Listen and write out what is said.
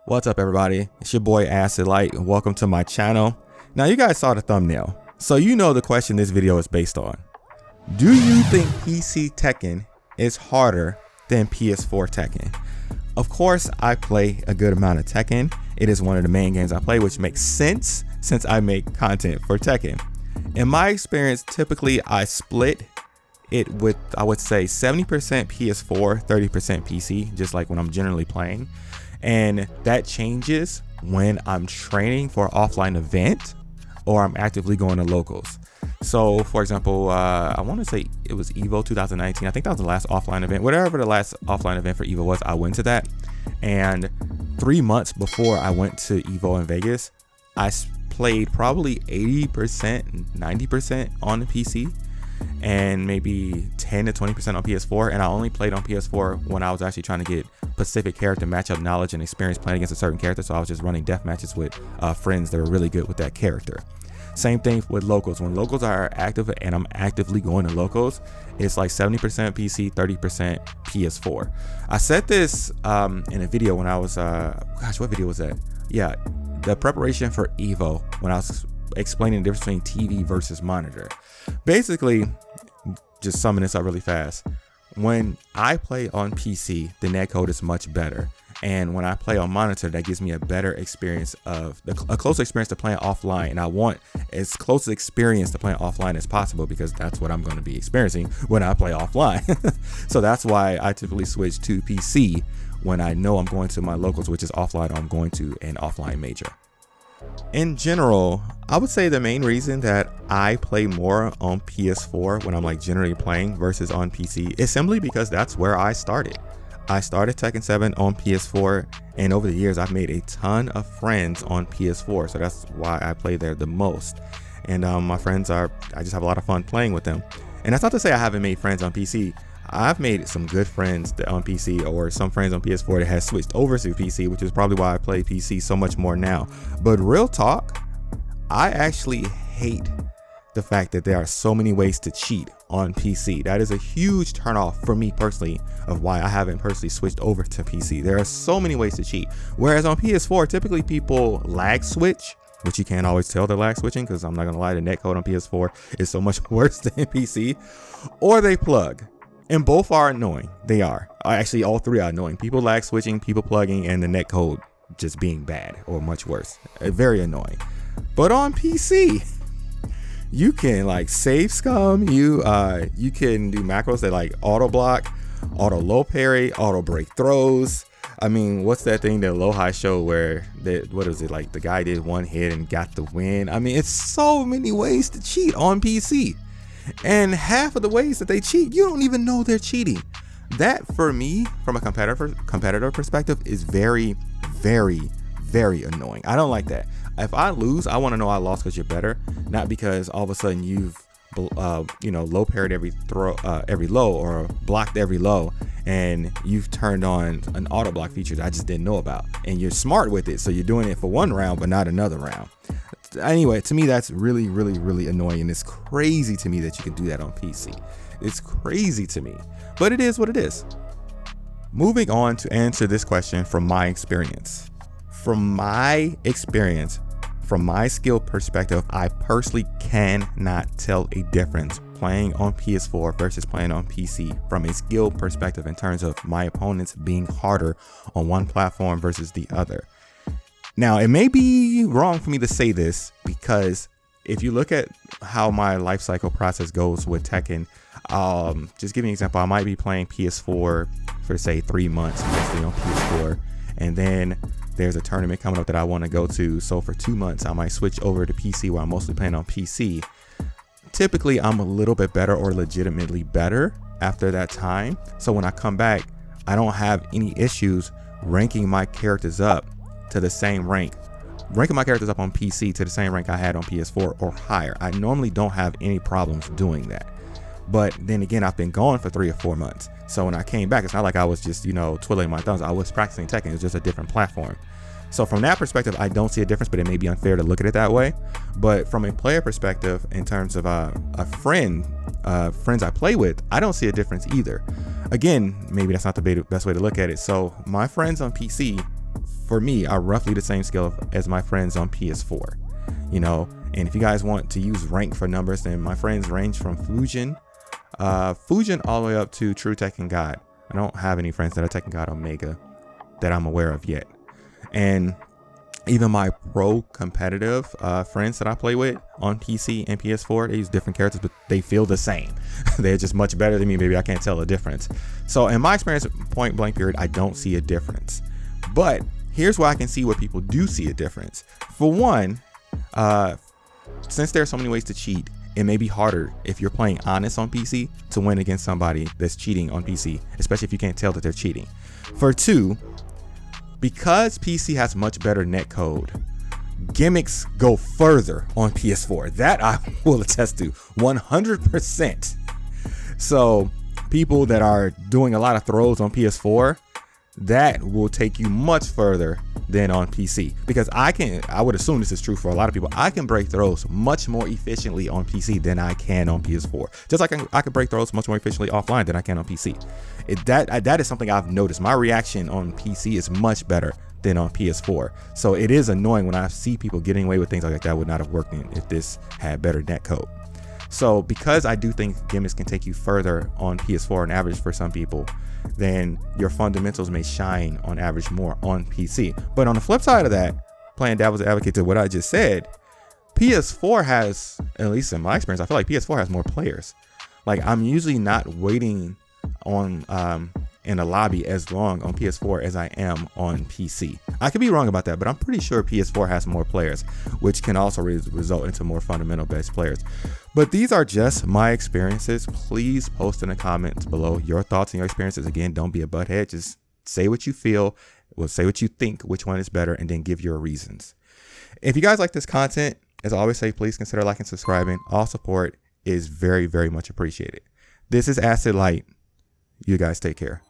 What's up, everybody? It's your boy Acid Light, and welcome to my channel. Now, you guys saw the thumbnail, so you know the question this video is based on. Do you think PC Tekken is harder than PS4 Tekken? Of course, I play a good amount of Tekken. It is one of the main games I play, which makes sense since I make content for Tekken. In my experience, typically I split it with, I would say, 70% PS4, 30% PC, just like when I'm generally playing. And that changes when I'm training for an offline event or I'm actively going to locals. So, for example, I want to say it was EVO 2019. I think that was the last offline event. Whatever the last offline event for EVO was, I went to that. And 3 months before I went to EVO in Vegas, I played probably 80%, 90% on the PC and maybe 10 to 20% on PS4. And I only played on PS4 when I was actually trying to get specific character matchup knowledge and experience playing against a certain character. So I was just running death matches with friends that were really good with that character. Same thing with locals. When locals are active and I'm actively going to locals, it's like 70% PC, 30% PS4. I said this in a video when I was, gosh, what video was that? Yeah, the preparation for EVO, when I was explaining the difference between TV versus monitor. Basically, just summing this up really fast. When I play on PC, the netcode is much better. And when I play on monitor, that gives me a better experience of a closer experience to playing offline. And I want as close an experience to playing offline as possible because that's what I'm going to be experiencing when I play offline. So that's why I typically switch to PC when I know I'm going to my locals, which is offline, or I'm going to an offline major. In general, I would say the main reason that I play more on PS4 when I'm like generally playing versus on PC is simply because that's where I started. I started Tekken 7 on PS4, and over the years I've made a ton of friends on PS4, so that's why I play there the most. And my friends I just have a lot of fun playing with them. And that's not to say I haven't made friends on PC. I've made some good friends on PC, or some friends on PS4 that has switched over to PC, which is probably why I play PC so much more now. But real talk, I actually hate the fact that there are so many ways to cheat on PC. That is a huge turnoff for me personally of why I haven't personally switched over to PC. There are so many ways to cheat. Whereas on PS4, typically people lag switch, which you can't always tell they're lag switching because I'm not gonna lie, the netcode on PS4 is so much worse than PC, or they plug. And both are annoying. They are. Actually, all three are annoying. People lag switching, people plugging, and the netcode just being bad or much worse. Very annoying. But on PC, you can like save scum. You can do macros that like auto block, auto low parry, auto break throws. I mean, what's that thing that Low-High showed where what is it, like the guy did one hit and got the win? I mean, it's so many ways to cheat on PC. And half of the ways that they cheat, you don't even know they're cheating. That, for me, from a competitor perspective, is very, very, very annoying. I don't like that. If I lose, I want to know I lost because you're better, not because all of a sudden you've low parried every throw, every low, or blocked every low, and you've turned on an auto block feature that I just didn't know about, and you're smart with it, so you're doing it for one round but not another round. Anyway, to me, that's really, really, really annoying, and it's crazy to me that you can do that on PC. It's crazy to me, but it is what it is. Moving on to answer this question from my experience. From my skill perspective, I personally cannot tell a difference playing on PS4 versus playing on PC from a skill perspective in terms of my opponents being harder on one platform versus the other. Now, it may be wrong for me to say this because if you look at how my life cycle process goes with Tekken, just give me an example. I might be playing PS4 for say 3 months, mostly on PS4, and then there's a tournament coming up that I want to go to. So for 2 months, I might switch over to PC where I'm mostly playing on PC. Typically, I'm a little bit better or legitimately better after that time. So when I come back, I don't have any issues ranking my characters up to the same rank, ranking my characters up on PC to the same rank I had on PS4 or higher. I normally don't have any problems doing that. But then again, I've been gone for 3 or 4 months. So when I came back, it's not like I was just, twiddling my thumbs. I was practicing Tekken. It's just a different platform. So from that perspective, I don't see a difference, but it may be unfair to look at it that way. But from a player perspective, in terms of friends I play with, I don't see a difference either. Again, maybe that's not the best way to look at it. So my friends on PC for me, are roughly the same skill as my friends on PS4. You know, and if you guys want to use rank for numbers, then my friends range from Fusion all the way up to True Tekken God. I don't have any friends that are Tekken God Omega that I'm aware of yet. And even my pro competitive friends that I play with on PC and PS4, they use different characters, but they feel the same. They're just much better than me. Maybe I can't tell the difference. So in my experience, point blank period, I don't see a difference. But here's where I can see where people do see a difference. For one, since there are so many ways to cheat, it may be harder if you're playing honest on PC to win against somebody that's cheating on PC, especially if you can't tell that they're cheating. For two, because PC has much better netcode, gimmicks go further on PS4. That I will attest to 100%. So people that are doing a lot of throws on PS4, that will take you much further than on PC, because I would assume this is true for a lot of people. I can break throws much more efficiently on PC than I can on PS4. Just like I can break throws much more efficiently offline than I can on PC. That is something I've noticed. My reaction on PC is much better than on PS4. So it is annoying when I see people getting away with things like that would not have worked if this had better netcode. So because I do think gimmicks can take you further on PS4 on average for some people, then your fundamentals may shine on average more on PC. But on the flip side of that, playing devil's advocate to what I just said, PS4 has, at least in my experience, I feel like PS4 has more players. Like, I'm usually not waiting on in a lobby as long on PS4 as I am on PC. I could be wrong about that, but I'm pretty sure PS4 has more players, which can also result into more fundamental based players. But these are just my experiences. Please post in the comments below your thoughts and your experiences. Again, don't be a butthead. Just say what you feel, say what you think, which one is better, and then give your reasons. If you guys like this content, as I always say, please consider liking and subscribing. All support is very, very much appreciated. This is Acid Light. You guys take care.